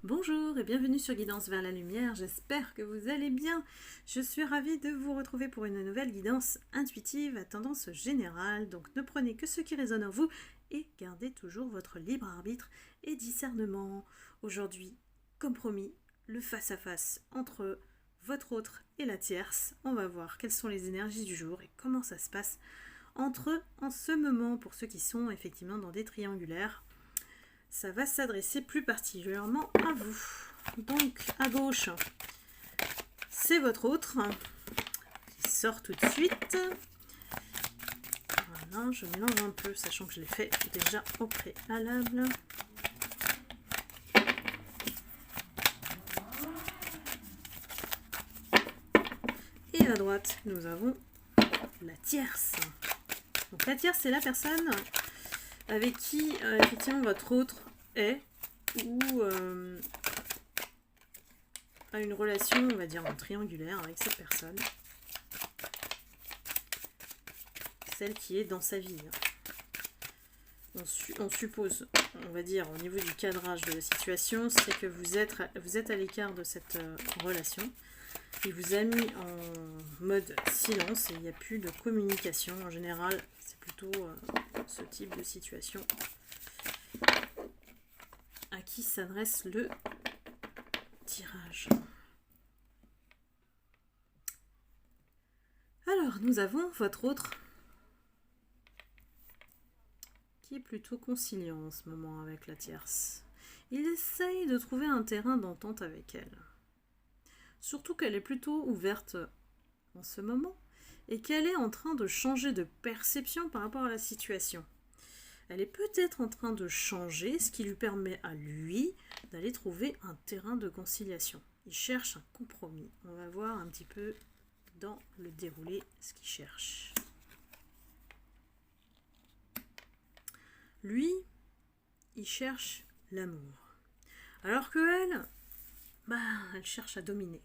Bonjour et bienvenue sur Guidance vers la lumière, j'espère que vous allez bien. Je suis ravie de vous retrouver pour une nouvelle guidance intuitive à tendance générale, donc ne prenez que ce qui résonne en vous et gardez toujours votre libre arbitre et discernement. Aujourd'hui, comme promis, le face-à-face entre votre autre et la tierce. On va voir quelles sont les énergies du jour et comment ça se passe entre eux en ce moment pour ceux qui sont effectivement dans des triangulaires. Ça va s'adresser plus particulièrement à vous. Donc, à gauche, c'est votre autre qui sort tout de suite. Voilà, je mélange un peu, sachant que je l'ai fait déjà au préalable. Et à droite, nous avons la tierce. Donc la tierce, c'est la personne avec qui, effectivement, votre autre est ou a une relation, on va dire, en triangulaire avec cette personne. Celle qui est dans sa vie. On suppose, on va dire, au niveau du cadrage de la situation, c'est que vous êtes à l'écart de cette relation. Il vous a mis en mode silence et il n'y a plus de communication. En général, c'est plutôt ce type de situation à qui s'adresse le tirage. Alors, nous avons votre autre qui est plutôt conciliant en ce moment avec la tierce. Il essaye de trouver un terrain d'entente avec elle. Surtout qu'elle est plutôt ouverte en ce moment et qu'elle est en train de changer de perception par rapport à la situation. Elle est peut-être en train de changer, ce qui lui permet à lui d'aller trouver un terrain de conciliation. Il cherche un compromis. On va voir un petit peu dans le déroulé ce qu'il cherche. Lui, il cherche l'amour. Alors que elle, elle cherche à dominer.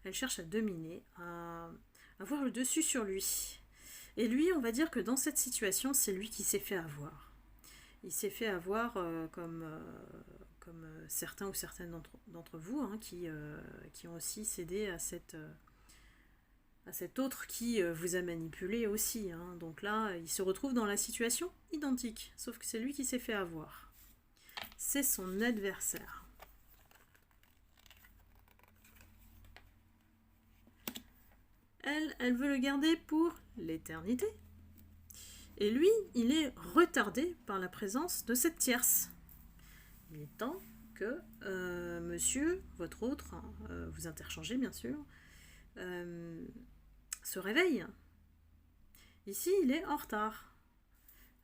Elle cherche à dominer, à avoir le dessus sur lui. Et lui, on va dire que dans cette situation, c'est lui qui s'est fait avoir. Il s'est fait avoir comme certains ou certaines d'entre vous qui ont aussi cédé à cet autre qui vous a manipulé aussi. Donc là, il se retrouve dans la situation identique, sauf que c'est lui qui s'est fait avoir. C'est son adversaire. Elle veut le garder pour l'éternité. Et lui, il est retardé par la présence de cette tierce. Il est temps que monsieur, votre autre, vous interchangez bien sûr, se réveille. Ici, il est en retard.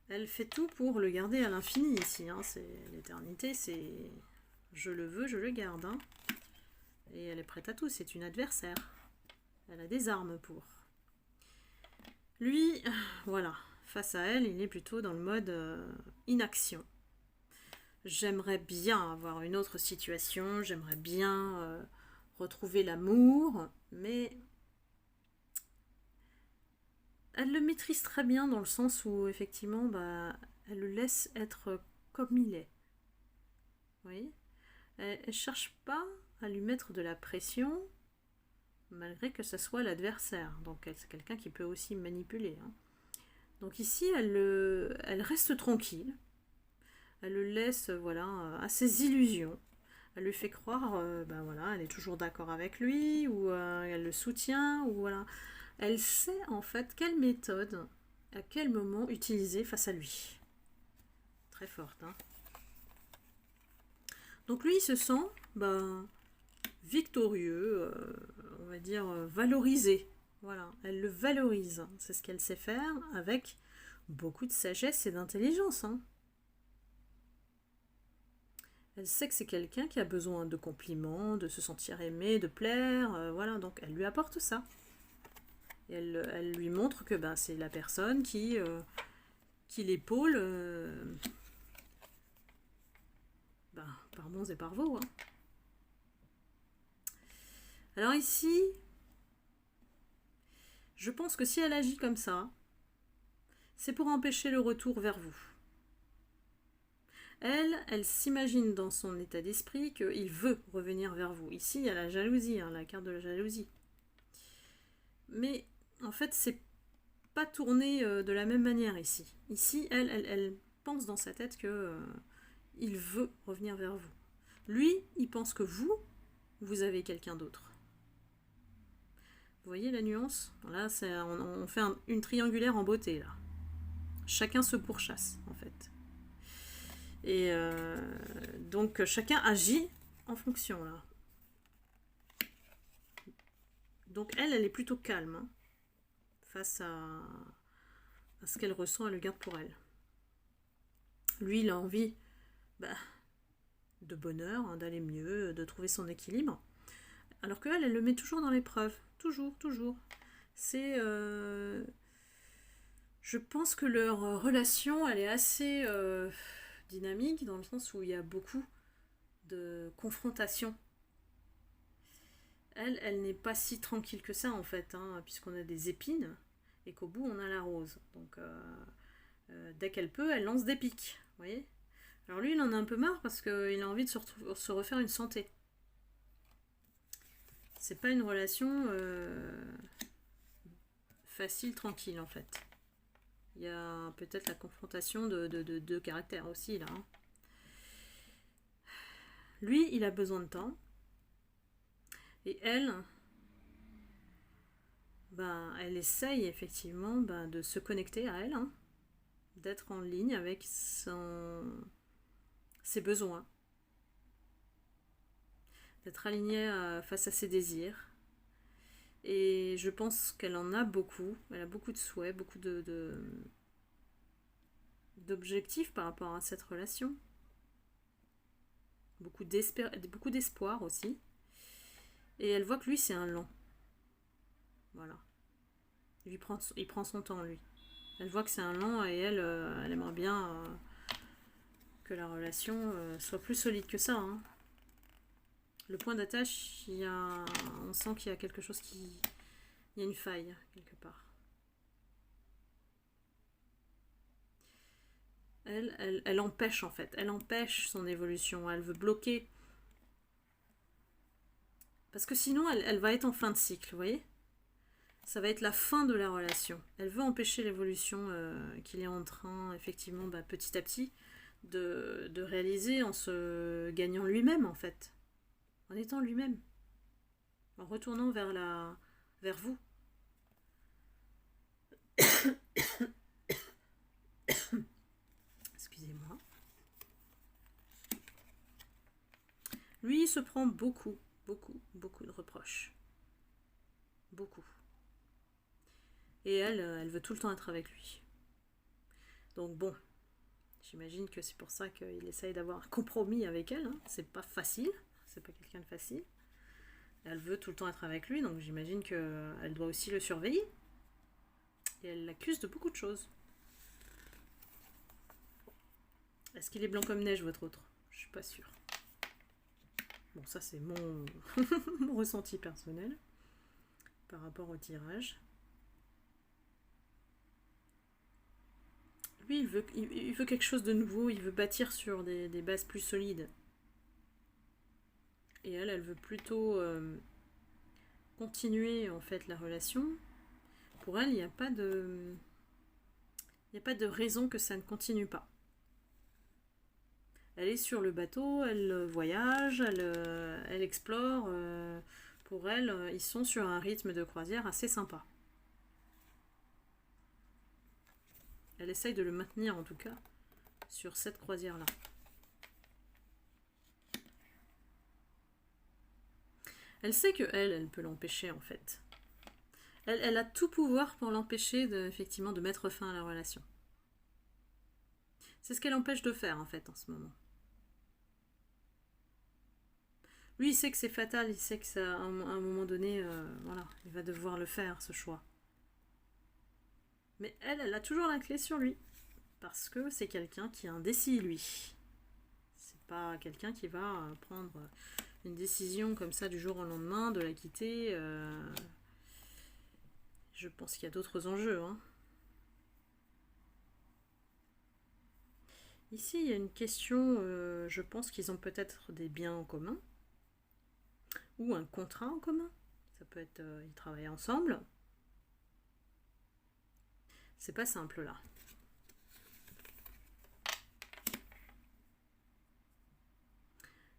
Elle fait tout pour le garder à l'infini ici. C'est l'éternité, c'est je le veux, je le garde. Et elle est prête à tout, c'est une adversaire. Elle a des armes pour. Lui, voilà, face à elle, il est plutôt dans le mode inaction. J'aimerais bien avoir une autre situation, j'aimerais bien retrouver l'amour, mais elle le maîtrise très bien dans le sens où effectivement, elle le laisse être comme il est. Vous voyez ? Elle ne cherche pas à lui mettre de la pression, malgré que ce soit l'adversaire. Donc c'est quelqu'un qui peut aussi manipuler. Donc ici, elle reste tranquille. Elle le laisse à ses illusions. Elle lui fait croire, elle est toujours d'accord avec lui, ou elle le soutient, ou voilà. Elle sait en fait quelle méthode, à quel moment utiliser face à lui. Très forte. Donc lui, il se sent victorieux, on va dire valorisé. Voilà, elle le valorise. C'est ce qu'elle sait faire avec beaucoup de sagesse et d'intelligence. Elle sait que c'est quelqu'un qui a besoin de compliments, de se sentir aimé, de plaire, donc elle lui apporte ça. Et elle lui montre que c'est la personne qui l'épaule par bons et par veaux. Alors ici, je pense que si elle agit comme ça, c'est pour empêcher le retour vers vous. Elle s'imagine dans son état d'esprit qu'il veut revenir vers vous. Ici, il y a la jalousie, hein, la carte de la jalousie. Mais en fait, c'est pas tourné de la même manière ici. Ici, elle pense dans sa tête que il veut revenir vers vous. Lui, il pense que vous avez quelqu'un d'autre. Vous voyez la nuance? Là, on fait une triangulaire en beauté, là. Chacun se pourchasse, en fait. Et donc, chacun agit en fonction, là. Donc, elle est plutôt calme, hein, face à ce qu'elle ressent, elle le garde pour elle. Lui, il a envie de bonheur, hein, d'aller mieux, de trouver son équilibre. Alors qu'elle, elle le met toujours dans l'épreuve. Toujours, toujours. C'est... je pense que leur relation, elle est assez dynamique, dans le sens où il y a beaucoup de confrontations. Elle n'est pas si tranquille que ça, en fait, hein, puisqu'on a des épines, et qu'au bout, on a la rose. Donc, dès qu'elle peut, elle lance des pics, vous voyez. Alors lui, il en a un peu marre, parce qu'il a envie de se refaire une santé. C'est pas une relation facile, tranquille, en fait. Il y a peut-être la confrontation de caractère aussi, là. Hein. Lui, il a besoin de temps. Et elle, elle essaye effectivement de se connecter à elle, hein, d'être en ligne avec ses besoins, d'être alignée face à ses désirs. Et je pense qu'elle en a beaucoup, elle a beaucoup de souhaits, beaucoup d'objectifs par rapport à cette relation. Beaucoup d'espoir aussi. Et elle voit que lui, c'est un lent. Voilà. Il prend son temps, lui. Elle voit que c'est un lent et elle aimerait bien que la relation soit plus solide que ça. Hein. Le point d'attache, on sent qu'il y a quelque chose il y a une faille, quelque part. Elle empêche, en fait. Elle empêche son évolution. Elle veut bloquer. Parce que sinon, elle va être en fin de cycle, vous voyez? Ça va être la fin de la relation. Elle veut empêcher l'évolution qu'il est en train, effectivement, petit à petit, de réaliser en se gagnant lui-même, en fait. En étant lui-même. En retournant vers vous. Excusez-moi. Lui, il se prend beaucoup de reproches. Beaucoup. Et elle veut tout le temps être avec lui. Donc bon, j'imagine que c'est pour ça qu'il essaye d'avoir un compromis avec elle. Hein. C'est pas facile, c'est pas quelqu'un de facile. Elle veut tout le temps être avec lui, donc j'imagine qu'elle doit aussi le surveiller. Et elle l'accuse de beaucoup de choses. Est-ce qu'il est blanc comme neige, votre autre? Je suis pas sûre. Bon, ça c'est mon ressenti personnel par rapport au tirage. Lui, il veut quelque chose de nouveau, il veut bâtir sur des bases plus solides. Et elle veut plutôt continuer en fait la relation. Pour elle, il n'y a pas de raison que ça ne continue pas. Elle est sur le bateau, elle voyage, elle explore. Pour elle, ils sont sur un rythme de croisière assez sympa. Elle essaye de le maintenir en tout cas sur cette croisière-là. Elle sait que elle peut l'empêcher en fait. Elle a tout pouvoir pour l'empêcher effectivement de mettre fin à la relation. C'est ce qu'elle empêche de faire en fait en ce moment. Lui, il sait que c'est fatal, il sait que ça, à un moment donné, voilà, il va devoir le faire, ce choix. Mais elle a toujours la clé sur lui. Parce que c'est quelqu'un qui est indécis, lui. C'est pas quelqu'un qui va prendre une décision comme ça du jour au lendemain, de la quitter. Je pense qu'il y a d'autres enjeux. Hein. Ici, il y a une question, je pense qu'ils ont peut-être des biens en commun, ou un contrat en commun. Ça peut être, ils travaillent ensemble. C'est pas simple là.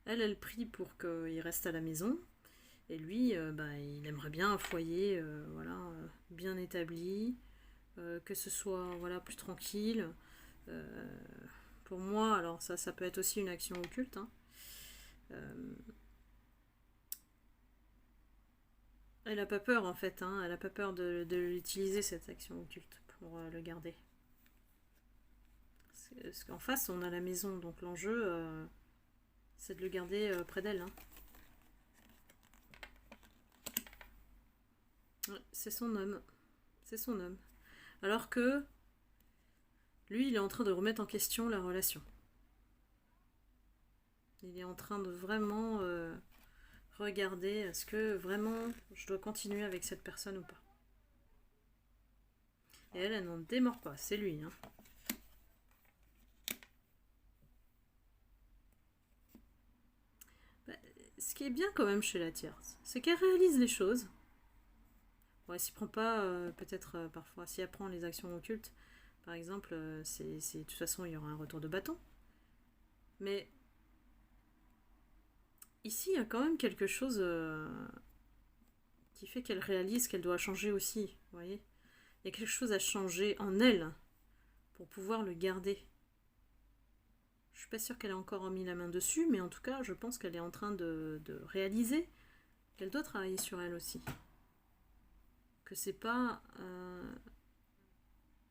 Elle prie pour qu'il reste à la maison. Et lui, il aimerait bien un foyer voilà, bien établi, que ce soit voilà, plus tranquille. Euh, pour moi, alors ça peut être aussi une action occulte. Hein. Elle n'a pas peur en fait, hein. Elle n'a pas peur de l'utiliser cette action occulte pour le garder. Parce qu'en face, on a la maison, donc l'enjeu, c'est de le garder près d'elle. Hein. Ouais, c'est son homme. C'est son homme. Alors que lui, il est en train de remettre en question la relation. Il est en train de vraiment regarder est-ce que vraiment je dois continuer avec cette personne ou pas. Et elle n'en démord pas. C'est lui. Hein. Ce qui est bien quand même chez la tierce, c'est qu'elle réalise les choses. Bon, elle s'y prend pas, peut-être parfois, si elle prend les actions occultes, par exemple, de toute façon, il y aura un retour de bâton. Mais ici, il y a quand même quelque chose qui fait qu'elle réalise qu'elle doit changer aussi, vous voyez. Il y a quelque chose à changer en elle pour pouvoir le garder. Je suis pas sûre qu'elle ait encore mis la main dessus, mais en tout cas, je pense qu'elle est en train de réaliser qu'elle doit travailler sur elle aussi. Que c'est pas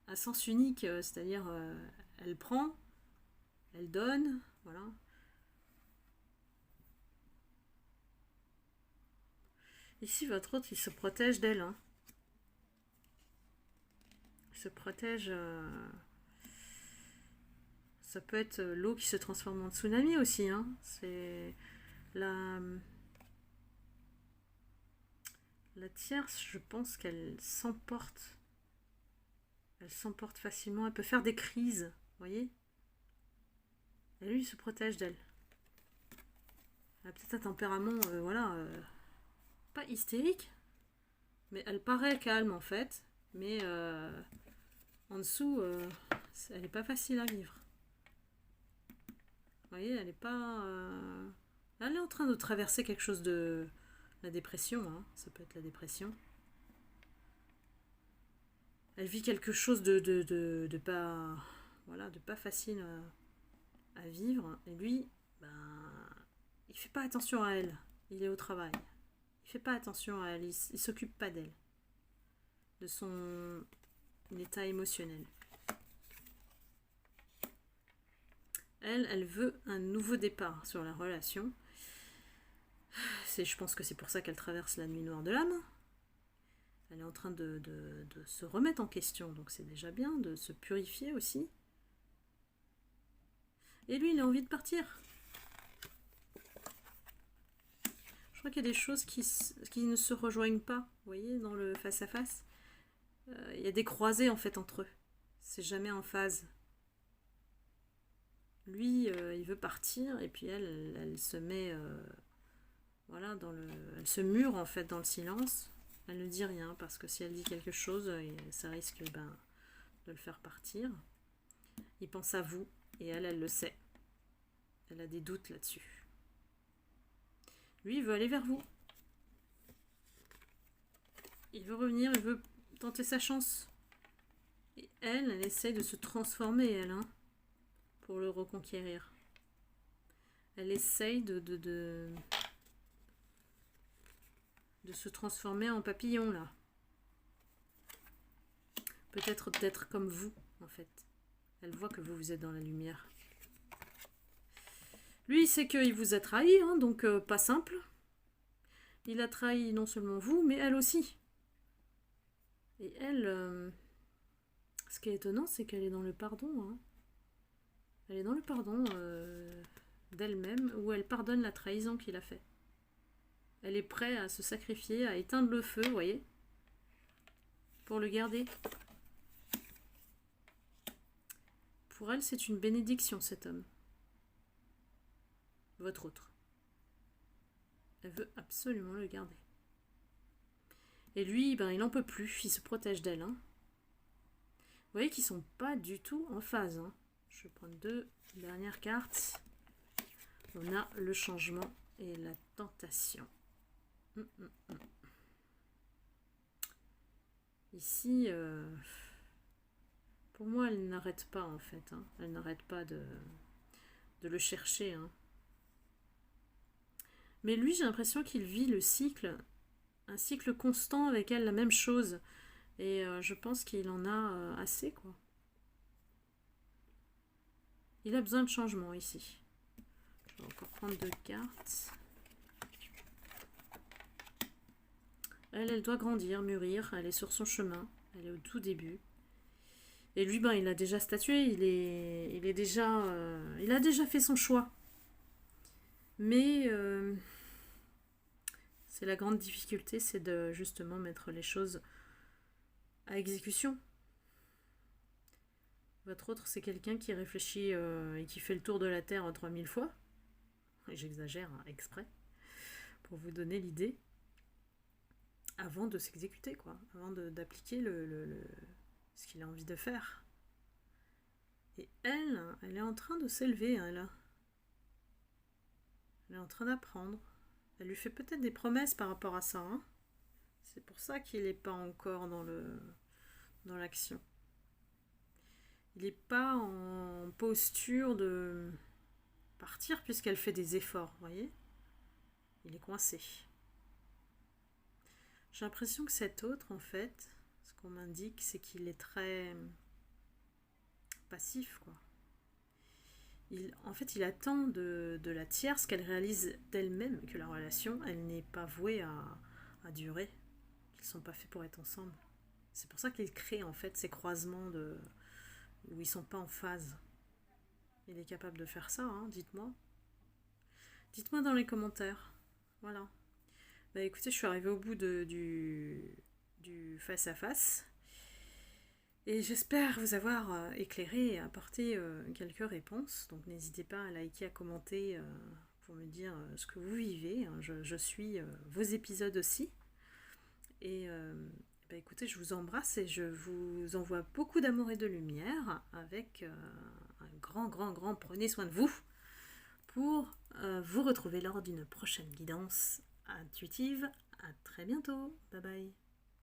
à sens unique, c'est-à-dire elle prend, elle donne, voilà. Ici, votre autre, il se protège d'elle. Hein. Il se protège. Ça peut être l'eau qui se transforme en tsunami aussi. Hein. C'est la tierce, je pense qu'elle s'emporte. Elle s'emporte facilement. Elle peut faire des crises, vous voyez. Et lui, il se protège d'elle. Elle a peut-être un tempérament, voilà, pas hystérique, mais elle paraît calme en fait. Mais en dessous, elle n'est pas facile à vivre. Vous voyez, elle n'est pas... elle est en train de traverser quelque chose de... La dépression, hein, ça peut être la dépression. Elle vit quelque chose de pas... Voilà, de pas facile à vivre. Et lui, il fait pas attention à elle. Il est au travail. Il fait pas attention à elle. Il s'occupe pas d'elle. De son état émotionnel. Elle veut un nouveau départ sur la relation. Je pense que c'est pour ça qu'elle traverse la nuit noire de l'âme. Elle est en train de se remettre en question, donc c'est déjà bien, de se purifier aussi. Et lui, il a envie de partir. Je crois qu'il y a des choses qui ne se rejoignent pas, vous voyez, dans le face-à-face. Il y a des croisées, en fait, entre eux. C'est jamais en phase. Lui, il veut partir, et puis elle se met... voilà, elle se mure, en fait, dans le silence. Elle ne dit rien, parce que si elle dit quelque chose, ça risque de le faire partir. Il pense à vous, et elle le sait. Elle a des doutes là-dessus. Lui, il veut aller vers vous. Il veut revenir, il veut tenter sa chance. Et elle essaie de se transformer, elle, hein, pour le reconquérir. Elle essaye de se transformer en papillon, là. Peut-être d'être comme vous, en fait. Elle voit que vous êtes dans la lumière. Lui, il sait qu'il vous a trahi, hein, donc pas simple. Il a trahi non seulement vous, mais elle aussi. Et elle, ce qui est étonnant, c'est qu'elle est dans le pardon. Hein. Elle est dans le pardon d'elle-même, où elle pardonne la trahison qu'il a faite. Elle est prête à se sacrifier, à éteindre le feu, vous voyez, pour le garder. Pour elle, c'est une bénédiction, cet homme. Votre autre. Elle veut absolument le garder. Et lui, ben, il n'en peut plus, il se protège d'elle. Hein. Vous voyez qu'ils sont pas du tout en phase. Hein. Je vais prendre 2 dernières cartes. On a le changement et la tentation. Ici, pour moi, elle n'arrête pas en fait. Hein. Elle n'arrête pas de le chercher. Hein. Mais lui, j'ai l'impression qu'il vit le cycle, un cycle constant avec elle, la même chose. Et je pense qu'il en a assez, quoi. Il a besoin de changement ici. Je vais encore prendre 2 cartes. Elle doit grandir, mûrir. Elle est sur son chemin. Elle est au tout début. Et lui, ben, il a déjà statué. Il a déjà fait son choix. Mais c'est la grande difficulté, c'est de justement mettre les choses à exécution. Votre autre, c'est quelqu'un qui réfléchit et qui fait le tour de la Terre 3000 fois. Et j'exagère hein, exprès, pour vous donner l'idée, avant de s'exécuter, quoi, avant d'appliquer ce qu'il a envie de faire. Et elle est en train de s'élever, elle est en train d'apprendre. Elle lui fait peut-être des promesses par rapport à ça. Hein. C'est pour ça qu'il n'est pas encore dans l'action. Il n'est pas en posture de partir puisqu'elle fait des efforts, vous voyez. Il est coincé. J'ai l'impression que cet autre, en fait, ce qu'on m'indique, c'est qu'il est très passif, quoi. En fait, il attend de la tierce qu'elle réalise d'elle-même que la relation, elle n'est pas vouée à durer, qu'ils ne sont pas faits pour être ensemble. C'est pour ça qu'il crée, en fait, ces croisements où ils ne sont pas en phase. Il est capable de faire ça, hein, dites-moi. Dites-moi dans les commentaires. Voilà. Bah écoutez, je suis arrivée au bout du face-à-face. Et j'espère vous avoir éclairé et apporté quelques réponses. Donc n'hésitez pas à liker, à commenter pour me dire ce que vous vivez. Je suis vos épisodes aussi. Et bah écoutez, je vous embrasse et je vous envoie beaucoup d'amour et de lumière avec un grand prenez soin de vous pour vous retrouver lors d'une prochaine guidance intuitive. À très bientôt. Bye bye.